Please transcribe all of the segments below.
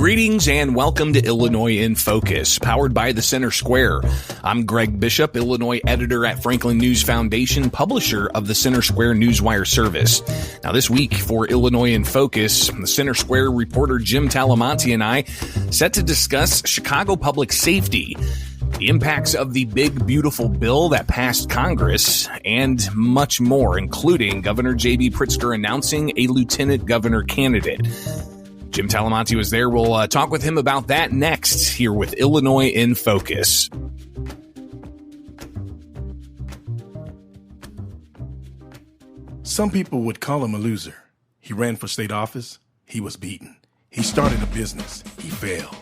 Greetings and welcome to Illinois in Focus, powered by the Center Square. I'm Greg Bishop, Illinois editor at Franklin News Foundation, publisher of the Center Square Newswire service. Now this week for Illinois in Focus, the Center Square reporter Jim Talamonte and I set to discuss Chicago public safety, the impacts of the big, beautiful bill that passed Congress, and much more, including Governor J.B. Pritzker announcing a lieutenant governor candidate. Jim Talamonte was there. We'll talk with him about that next here with Illinois in Focus. Some people would call him a loser. He ran for state office. He was beaten. He started a business. He failed.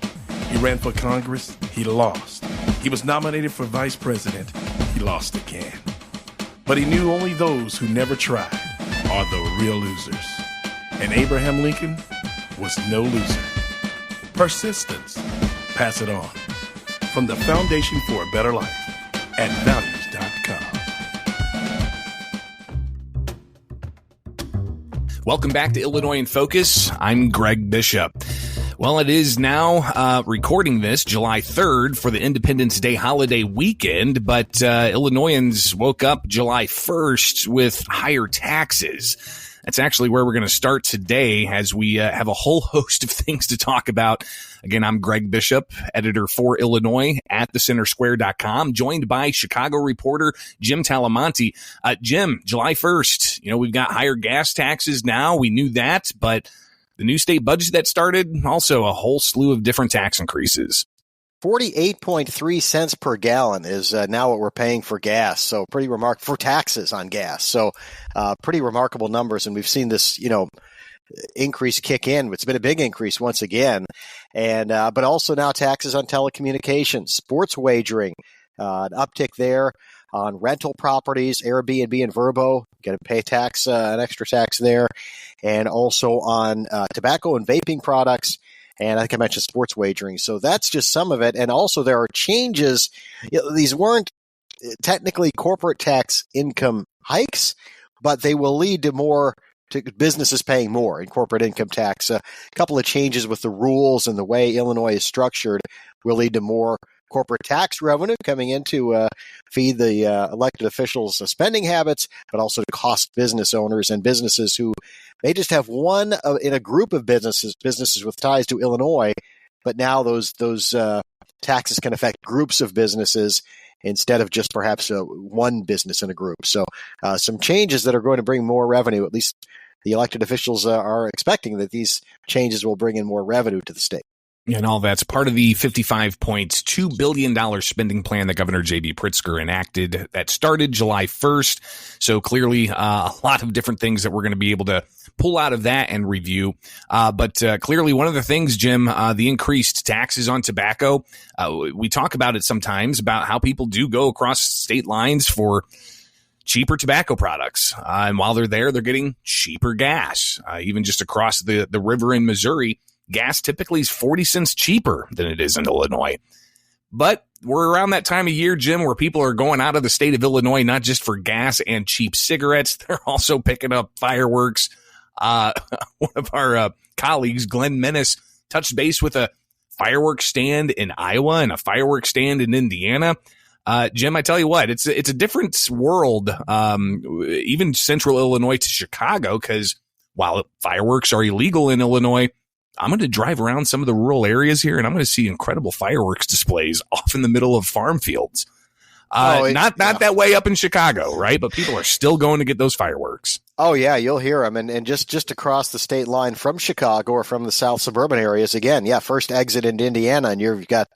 He ran for Congress. He lost. He was nominated for vice president. He lost again. But he knew only those who never tried are the real losers. And Abraham Lincoln was no loser. Persistence. Pass it on. From the Foundation for a Better Life at values.com. Welcome back to Illinois in Focus. I'm Greg Bishop. Well, it is now recording this July 3rd for the Independence Day holiday weekend, but Illinoisans woke up July 1st with higher taxes. That's actually where we're going to start today as we have a whole host of things to talk about. Again, I'm Greg Bishop, editor for Illinois at thecentersquare.com, joined by Chicago reporter Jim Talamonte. Jim, July 1st, we've got higher gas taxes now. We knew that, but the new state budget that started, also a whole slew of different tax increases. 48.3 cents per gallon is now what we're paying for gas. So pretty remarkable for taxes on gas. So pretty remarkable numbers. And we've seen this, increase kick in. It's been a big increase once again. And but also now taxes on telecommunications, sports wagering, an uptick there on rental properties, Airbnb and Vrbo, got to pay tax, an extra tax there. And also on tobacco and vaping products. And I think I mentioned sports wagering. So that's just some of it. And also there are changes. These weren't technically corporate tax income hikes, but they will lead to more to businesses paying more in corporate income tax. A couple of changes with the rules and the way Illinois is structured will lead to more corporate tax revenue coming in to feed the elected officials' spending habits, but also to cost business owners and businesses who may just have one in a group of businesses with ties to Illinois, but now those taxes can affect groups of businesses instead of just perhaps one business in a group. So some changes that are going to bring more revenue, at least the elected officials are expecting that these changes will bring in more revenue to the state. And all that's part of the $55.2 billion spending plan that Governor J.B. Pritzker enacted that started July 1st. So clearly a lot of different things that we're going to be able to pull out of that and review. But clearly one of the things, Jim, the increased taxes on tobacco, we talk about it sometimes about how people do go across state lines for cheaper tobacco products. And while they're there, they're getting cheaper gas. Even just across the river in Missouri, gas typically is 40 cents cheaper than it is in Illinois. But we're around that time of year, Jim, where people are going out of the state of Illinois, not just for gas and cheap cigarettes. They're also picking up fireworks. One of our colleagues, Glenn Menace, touched base with a fireworks stand in Iowa and a fireworks stand in Indiana. Jim, I tell you what, it's a different world, even central Illinois to Chicago, because while fireworks are illegal in Illinois, I'm going to drive around some of the rural areas here, and I'm going to see incredible fireworks displays off in the middle of farm fields. Not that way up in Chicago, right? But people are still going to get those fireworks. Oh, yeah, you'll hear them. And just across the state line from Chicago or from the south suburban areas, again, first exit into Indiana, and you've got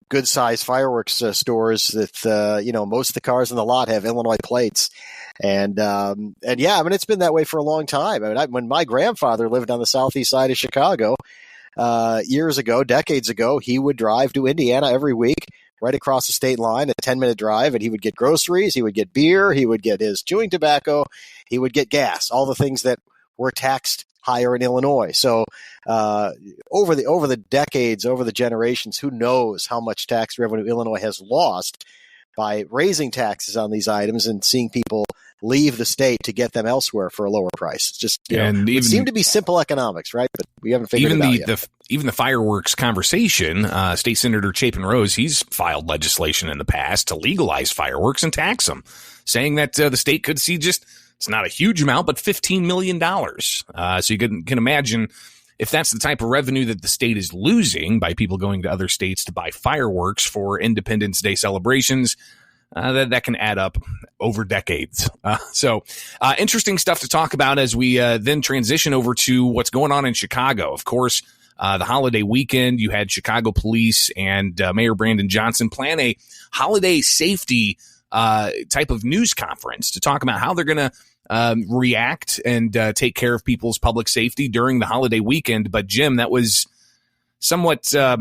good-sized fireworks stores that, most of the cars in the lot have Illinois plates. And it's been that way for a long time. When my grandfather lived on the southeast side of Chicago decades ago, he would drive to Indiana every week, right across the state line, a 10-minute drive, and he would get groceries, he would get beer, he would get his chewing tobacco, he would get gas, all the things that were taxed higher in Illinois. So over the decades, over the generations, who knows how much tax revenue Illinois has lost by raising taxes on these items and seeing people leave the state to get them elsewhere for a lower price. It's just, it seemed to be simple economics, right? But we haven't figured it out yet. Even the fireworks conversation, State Senator Chapin Rose, he's filed legislation in the past to legalize fireworks and tax them, saying that the state could see it's not a huge amount, but $15 million. So you can imagine if that's the type of revenue that the state is losing by people going to other states to buy fireworks for Independence Day celebrations, that can add up over decades. So interesting stuff to talk about as we then transition over to what's going on in Chicago. Of course, the holiday weekend, you had Chicago police and Mayor Brandon Johnson plan a holiday safety type of news conference to talk about how they're going to react and take care of people's public safety during the holiday weekend. But Jim, that was somewhat, I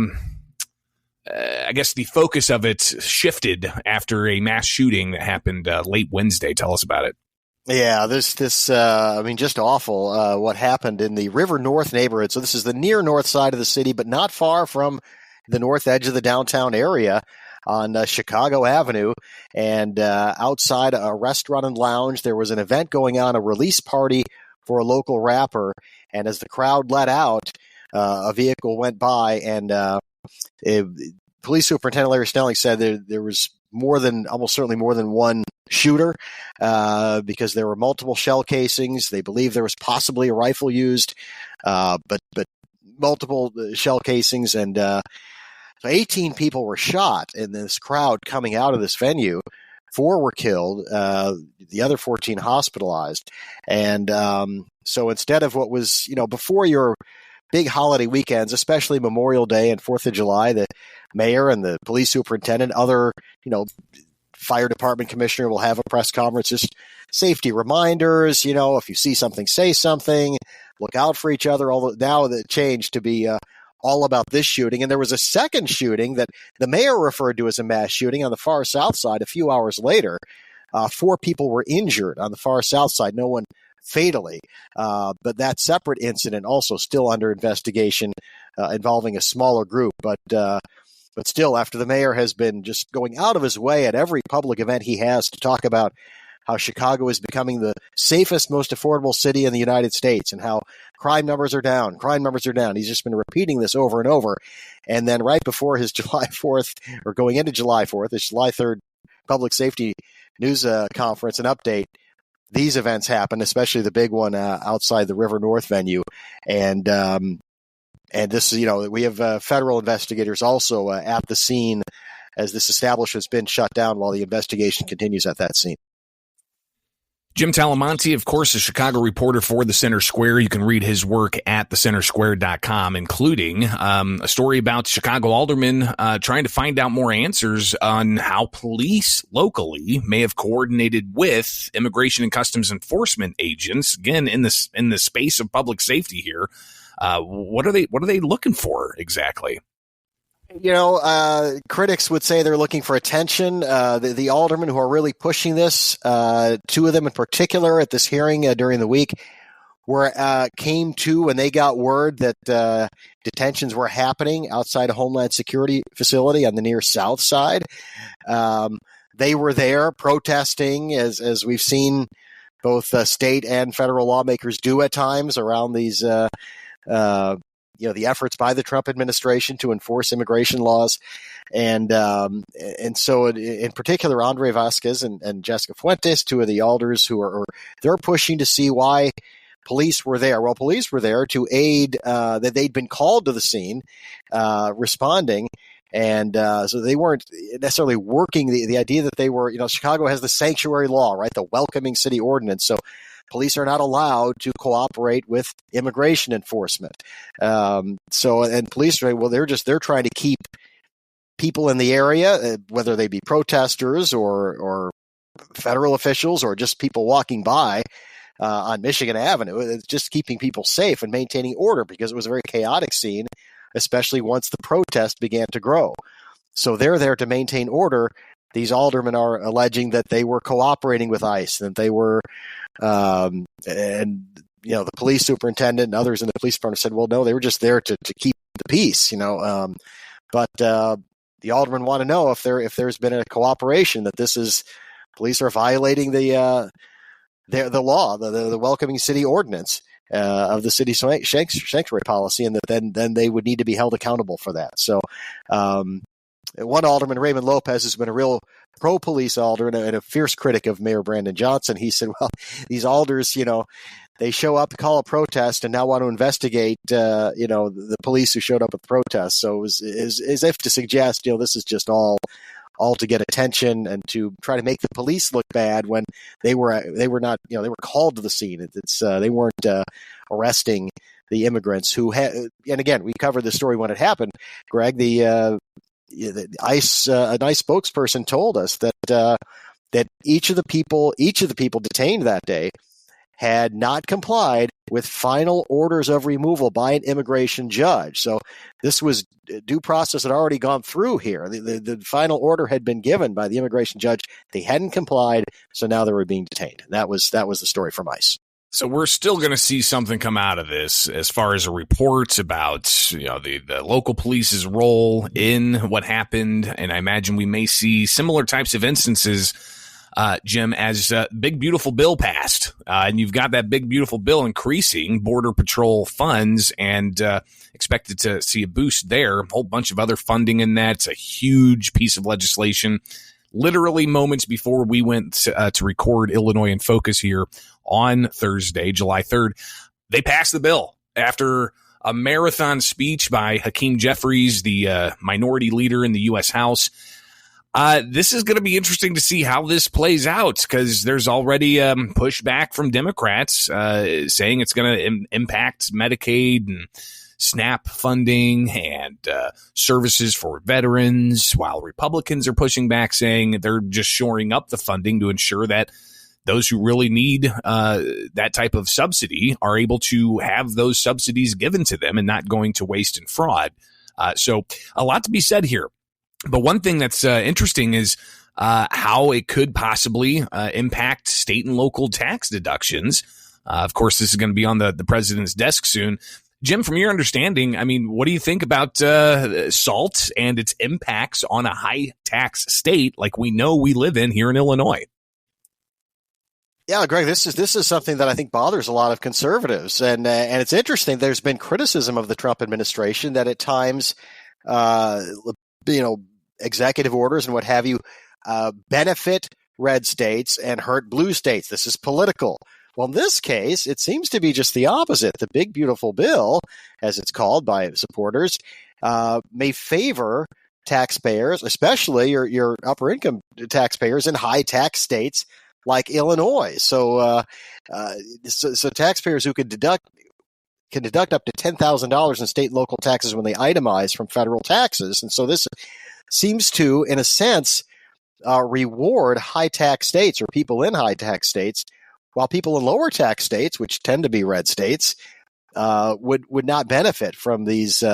guess the focus of it shifted after a mass shooting that happened late Wednesday. Tell us about it. Yeah, just awful what happened in the River North neighborhood. So this is the near north side of the city, but not far from the north edge of the downtown area on Chicago Avenue. And outside a restaurant and lounge, there was an event going on, a release party for a local rapper. And as the crowd let out, a vehicle went by, and Police Superintendent Larry Snelling said there was almost certainly more than one shooter, because there were multiple shell casings. They believe there was possibly a rifle used, but multiple shell casings, and so 18 people were shot in this crowd coming out of this venue. 4 were killed, the other 14 hospitalized. And so instead of what was, before your big holiday weekends, especially Memorial Day and 4th of July, the mayor and the police superintendent, other, fire department commissioner will have a press conference, just safety reminders, if you see something, say something, look out for each other. Now that changed to be all about this shooting. And there was a second shooting that the mayor referred to as a mass shooting on the far south side a few hours later. 4 people were injured on the far south side, no one fatally. But that separate incident also still under investigation, involving a smaller group. But still, after the mayor has been just going out of his way at every public event he has to talk about how Chicago is becoming the safest, most affordable city in the United States, and how crime numbers are down. He's just been repeating this over and over. And then right before his July 4th, or going into July 4th, his July 3rd public safety news conference and update, these events happen, especially the big one outside the River North venue. And this, we have federal investigators also at the scene as this establishment's been shut down while the investigation continues at that scene. Jim Talamonte, of course, a Chicago reporter for the Center Square. You can read his work at thecentersquare.com, including a story about Chicago aldermen trying to find out more answers on how police locally may have coordinated with Immigration and Customs Enforcement agents. Again, in the space of public safety here, what are they looking for exactly? Critics would say they're looking for attention. The aldermen who are really pushing this, 2 of them in particular at this hearing during the week, came to when they got word that detentions were happening outside a Homeland Security facility on the near south side. They were there protesting, as we've seen both state and federal lawmakers do at times around these the efforts by the Trump administration to enforce immigration laws. And so in particular, Andre Vasquez and Jessica Fuentes, 2 of the alders they're pushing to see why police were there. Well, police were there to aid, that they'd been called to the scene, responding. And so they weren't necessarily working the idea that they were, Chicago has the sanctuary law, right? The welcoming city ordinance. So police are not allowed to cooperate with immigration enforcement. And police are, they're trying to keep people in the area, whether they be protesters or federal officials or just people walking by on Michigan Avenue. It's just keeping people safe and maintaining order, because it was a very chaotic scene, especially once the protest began to grow. So they're there to maintain order. These aldermen are alleging that they were cooperating with ICE, that they were, the police superintendent and others in the police department said, well, no, they were just there to keep the peace, But the aldermen want to know if there's been a cooperation, that police are violating the the law, the welcoming city ordinance of the city sanctuary policy, and that then they would need to be held accountable for that. So one alderman, Raymond Lopez, has been a real pro-police alderman and a fierce critic of Mayor Brandon Johnson. He said, well, these alders, they show up to call a protest and now want to investigate, the police who showed up at the protest. So it was as if to suggest, this is just all to get attention and to try to make the police look bad when they were not, they were called to the scene. They weren't arresting the immigrants who had, and again, we covered the story when it happened, Greg. The ICE, a nice spokesperson told us that each of the people detained that day had not complied with final orders of removal by an immigration judge. So this was due process had already gone through here. The final order had been given by the immigration judge. They hadn't complied, so now they were being detained. That was the story from ICE. So we're still going to see something come out of this as far as a report about the local police's role in what happened, and I imagine we may see similar types of instances, Jim, as Big Beautiful Bill passed, and you've got that Big Beautiful Bill increasing Border Patrol funds and expected to see a boost there. A whole bunch of other funding in that. It's a huge piece of legislation. Literally moments before we went to record Illinois in Focus here on Thursday, July 3rd, they passed the bill after a marathon speech by Hakeem Jeffries, the minority leader in the U.S. House. This is going to be interesting to see how this plays out because there's already pushback from Democrats saying it's going to impact Medicaid and SNAP funding and services for veterans, while Republicans are pushing back saying they're just shoring up the funding to ensure that those who really need that type of subsidy are able to have those subsidies given to them and not going to waste and fraud. So a lot to be said here. But one thing that's interesting is how it could possibly impact state and local tax deductions. Of course, this is going to be on the president's desk soon. Jim, from your understanding, I mean, what do you think about SALT and its impacts on a high tax state like we know we live in here in Illinois? Yeah, Greg, this is something that I think bothers a lot of conservatives, and it's interesting. There's been criticism of the Trump administration that at times, executive orders and what have you, benefit red states and hurt blue states. This is political. Well, in this case, it seems to be just the opposite. The Big Beautiful Bill, as it's called by supporters, may favor taxpayers, especially your upper income taxpayers in high tax states like Illinois. So taxpayers who can deduct up to $10,000 in state and local taxes when they itemize from federal taxes. And so this seems to, in a sense, reward high tax states or people in high tax states, while people in lower tax states, which tend to be red states, would not benefit from these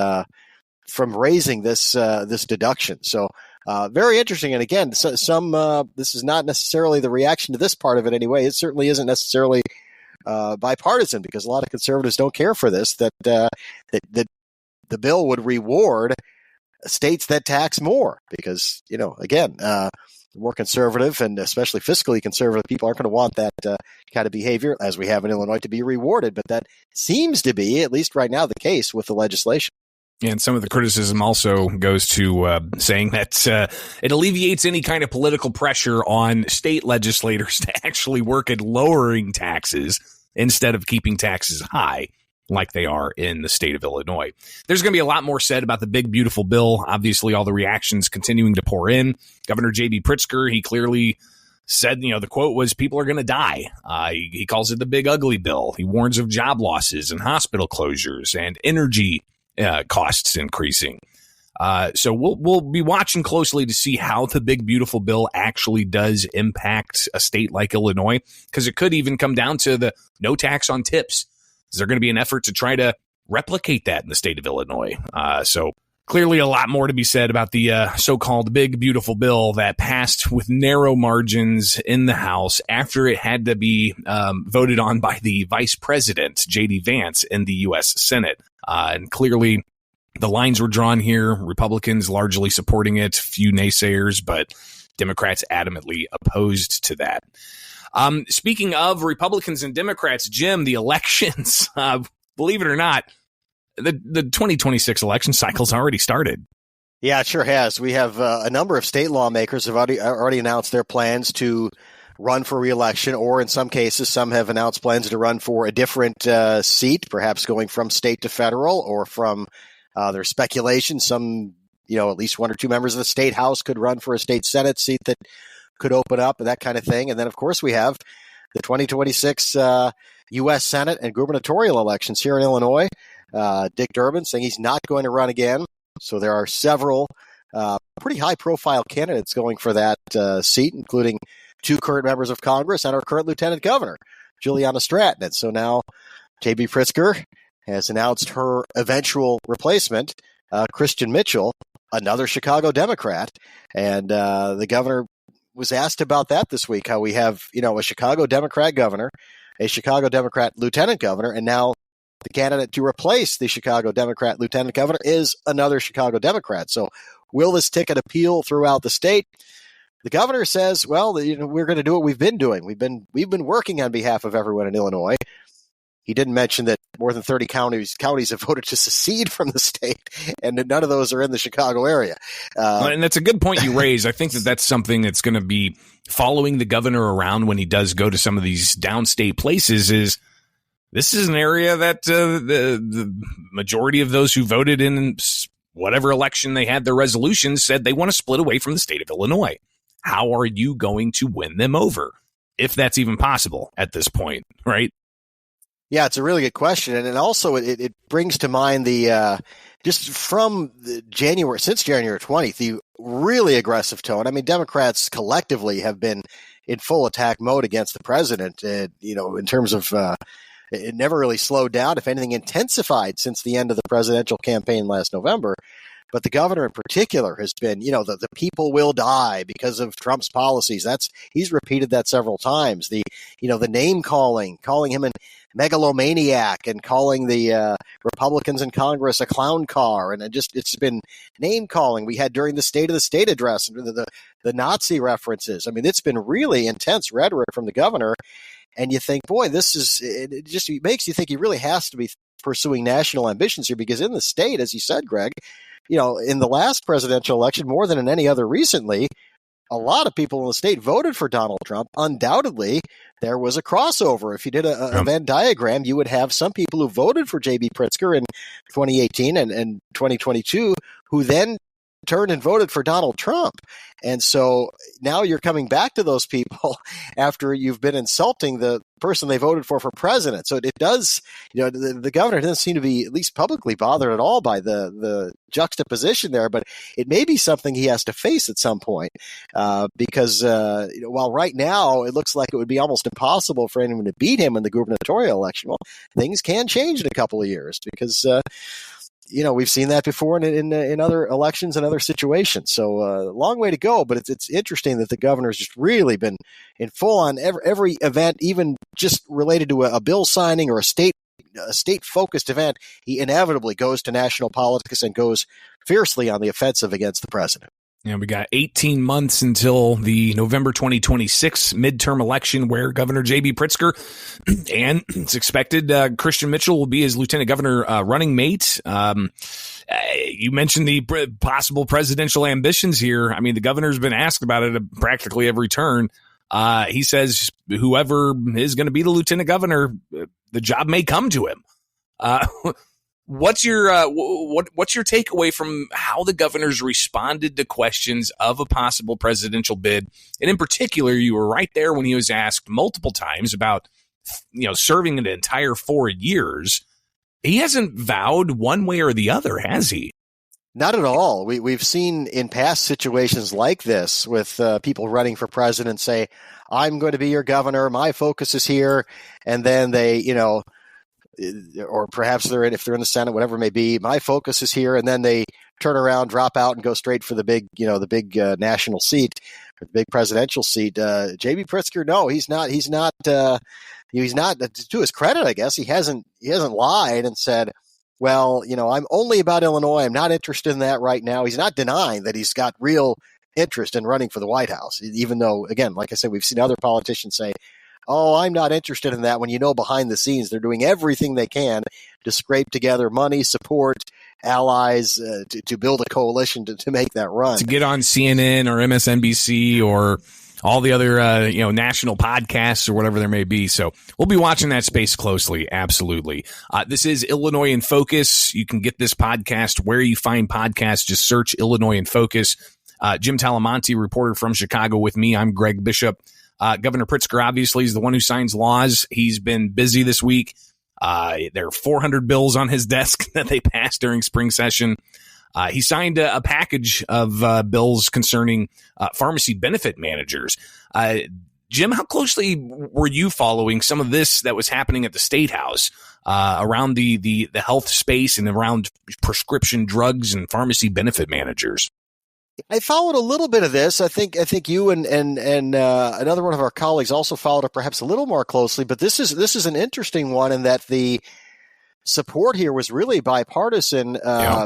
from raising this deduction. So very interesting. And again, this is not necessarily the reaction to this part of it anyway. It certainly isn't necessarily bipartisan because a lot of conservatives don't care for this. That the bill would reward states that tax more because again. More conservative and especially fiscally conservative people aren't going to want that kind of behavior, as we have in Illinois, to be rewarded. But that seems to be, at least right now, the case with the legislation. And some of the criticism also goes to saying that it alleviates any kind of political pressure on state legislators to actually work at lowering taxes instead of keeping taxes high, like they are in the state of Illinois. There's going to be a lot more said about the Big Beautiful Bill. Obviously, all the reactions continuing to pour in. Governor J.B. Pritzker, he clearly said, the quote was, people are going to die. He calls it the Big Ugly Bill. He warns of job losses and hospital closures and energy costs increasing. So we'll be watching closely to see how the Big Beautiful Bill actually does impact a state like Illinois, because it could even come down to the no tax on tips. Is there going to be an effort to try to replicate that in the state of Illinois? So clearly a lot more to be said about the so-called Big Beautiful Bill that passed with narrow margins in the House after it had to be voted on by the Vice President, J.D. Vance, in the U.S. Senate. And clearly the lines were drawn here. Republicans largely supporting it, few naysayers, but Democrats adamantly opposed to that. Speaking of Republicans and Democrats, Jim, the elections, believe it or not, the 2026 election cycle's already started. Yeah, it sure has. We have a number of state lawmakers have already announced their plans to run for re-election, or in some cases, some have announced plans to run for a different seat, perhaps going from state to federal, or from there's speculation some, at least one or two members of the state house could run for a state Senate seat that could open up and that kind of thing. And then, of course, we have the 2026 U.S. Senate and gubernatorial elections here in Illinois. Dick Durbin saying he's not going to run again. So there are several pretty high-profile candidates going for that seat, including two current members of Congress and our current lieutenant governor, Juliana Stratton. And so now J.B. Pritzker has announced her eventual replacement, Christian Mitchell, another Chicago Democrat. And the governor was asked about that this week, how we have, a Chicago Democrat governor, a Chicago Democrat lieutenant governor, and now the candidate to replace the Chicago Democrat lieutenant governor is another Chicago Democrat. So will this ticket appeal throughout the state? The governor says, well, we're going to do what we've been doing. We've been working on behalf of everyone in Illinois. He didn't mention that more than 30 counties have voted to secede from the state, and none of those are in the Chicago area. And that's a good point you raise. I think that's something that's going to be following the governor around when he does go to some of these downstate places. This is an area that the majority of those who voted in whatever election they had their resolutions said they want to split away from the state of Illinois. How are you going to win them over, if that's even possible at this point, right? Yeah, it's a really good question. And also it brings to mind the just from January 20th, the really aggressive tone. I mean, Democrats collectively have been in full attack mode against the president, in terms of it never really slowed down. If anything, intensified since the end of the presidential campaign last November. But the governor in particular has been, the people will die because of Trump's policies. He's repeated that several times. The name calling him a megalomaniac, and calling the Republicans in Congress a clown car. And it's been name calling. We had during the State of the State address, the Nazi references. I mean, it's been really intense rhetoric from the governor. And you think, boy, it makes you think he really has to be pursuing national ambitions here, because in the state, as you said, Greg, in the last presidential election, more than in any other recently, a lot of people in the state voted for Donald Trump. Undoubtedly, there was a crossover. If you did a Venn diagram, you would have some people who voted for J.B. Pritzker in 2018 and 2022 who then turned and voted for Donald Trump. And so now you're coming back to those people after you've been insulting the person they voted for president. So it does, the governor doesn't seem to be, at least publicly, bothered at all by the juxtaposition there, but it may be something he has to face at some point, because while right now it looks like it would be almost impossible for anyone to beat him in the gubernatorial election, well, things can change in a couple of years, because we've seen that before in other elections and other situations. So long way to go, but it's interesting that the governor's just really been in full on every event, even just related to a bill signing or a state-focused event. He inevitably goes to national politics and goes fiercely on the offensive against the president. Yeah, we got 18 months until the November 2026 midterm election, where Governor J.B. Pritzker and it's expected Christian Mitchell will be his lieutenant governor running mate. You mentioned the possible presidential ambitions here. I mean, the governor's been asked about it at practically every turn. He says whoever is going to be the lieutenant governor, the job may come to him. What's your takeaway from how the governor's responded to questions of a possible presidential bid? And in particular, you were right there when he was asked multiple times about, serving an entire 4 years. He hasn't vowed one way or the other, has he? Not at all. We've seen in past situations like this with people running for president say, I'm going to be your governor, my focus is here. And then they, or perhaps if they're in the Senate, whatever it may be, my focus is here, and then they turn around, drop out, and go straight for the big national seat, or the big presidential seat. J.B. Pritzker, no, he's not. He's not. To his credit, I guess he hasn't lied and said, well, I'm only about Illinois. I'm not interested in that right now. He's not denying that he's got real interest in running for the White House, even though, again, like I said, we've seen other politicians say, oh, I'm not interested in that, when you know behind the scenes they're doing everything they can to scrape together money, support, allies, to build a coalition to make that run. To get on CNN or MSNBC or all the other national podcasts or whatever there may be. So we'll be watching that space closely. Absolutely. This is Illinois in Focus. You can get this podcast where you find podcasts. Just search Illinois in Focus. Jim Talamonte, reporter from Chicago, with me. I'm Greg Bishop. Governor Pritzker, obviously, is the one who signs laws. He's been busy this week. There are 400 bills on his desk that they passed during spring session. He signed a package of bills concerning pharmacy benefit managers. Jim, how closely were you following some of this that was happening at the State House around the health space and around prescription drugs and pharmacy benefit managers? I followed a little bit of this. I think you and another one of our colleagues also followed it perhaps a little more closely. But this is an interesting one in that the support here was really bipartisan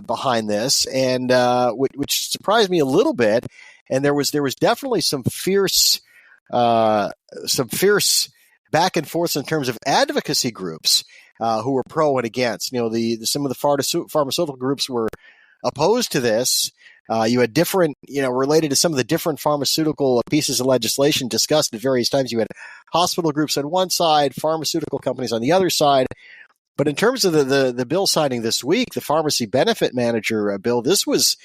behind this, and which surprised me a little bit. And there was definitely some fierce back and forth in terms of advocacy groups who were pro and against. Some of the pharmaceutical groups were opposed to this. You had different, related to some of the different pharmaceutical pieces of legislation discussed at various times. You had hospital groups on one side, pharmaceutical companies on the other side. But in terms of the bill signing this week, the pharmacy benefit manager bill, this was,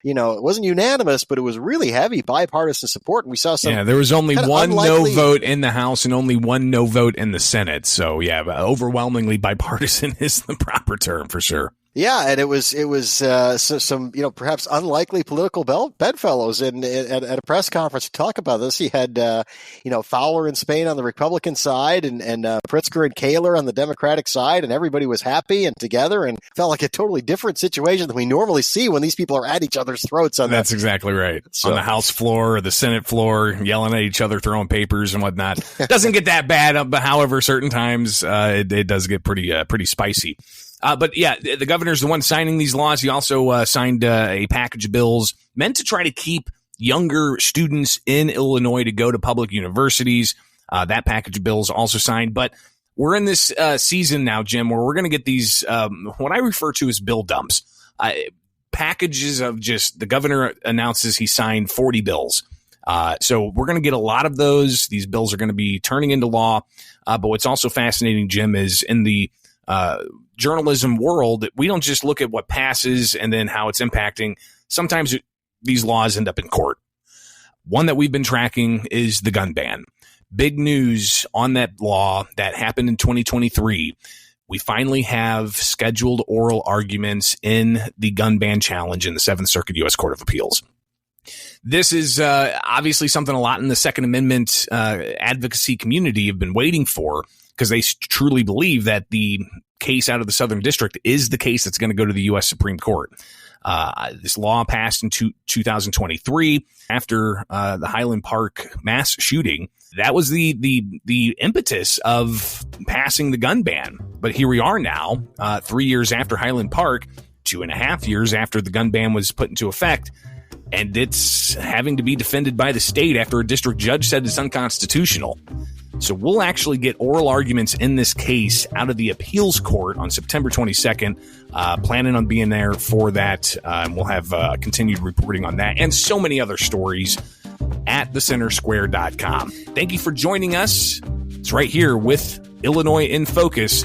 it wasn't unanimous, but it was really heavy bipartisan support. And we saw some. Yeah, there was only one no vote in the House and only one no vote in the Senate. So, yeah, overwhelmingly bipartisan is the proper term for sure. Yeah, and it was some perhaps unlikely political bedfellows at a press conference to talk about this. He had Fowler in Spain on the Republican side and Pritzker and Kaler on the Democratic side, and everybody was happy and together and felt like a totally different situation than we normally see when these people are at each other's throats. That's exactly right. So, on the House floor or the Senate floor, yelling at each other, throwing papers and whatnot. Doesn't get that bad, but however, certain times it does get pretty spicy. But yeah, the governor's the one signing these laws. He also signed a package of bills meant to try to keep younger students in Illinois to go to public universities. That package of bills also signed. But we're in this season now, Jim, where we're going to get these what I refer to as bill dumps. Packages of just the governor announces he signed 40 bills. So we're going to get a lot of those. These bills are going to be turning into law. But what's also fascinating, Jim, is in the journalism world, we don't just look at what passes and then how it's impacting. Sometimes these laws end up in court. One that we've been tracking is the gun ban. Big news on that law that happened in 2023. We finally have scheduled oral arguments in the gun ban challenge in the 7th Circuit U.S. Court of Appeals. This is obviously something a lot in the Second Amendment advocacy community have been waiting for, because they truly believe that the case out of the Southern District is the case that's going to go to the U.S. Supreme Court. This law passed in 2023 after the Highland Park mass shooting. That was the impetus of passing the gun ban. But here we are now, 3 years after Highland Park, 2.5 years after the gun ban was put into effect, and it's having to be defended by the state after a district judge said it's unconstitutional. So we'll actually get oral arguments in this case out of the appeals court on September 22nd. Planning on being there for that. And we'll have continued reporting on that and so many other stories at thecentersquare.com. Thank you for joining us. It's right here with Illinois in Focus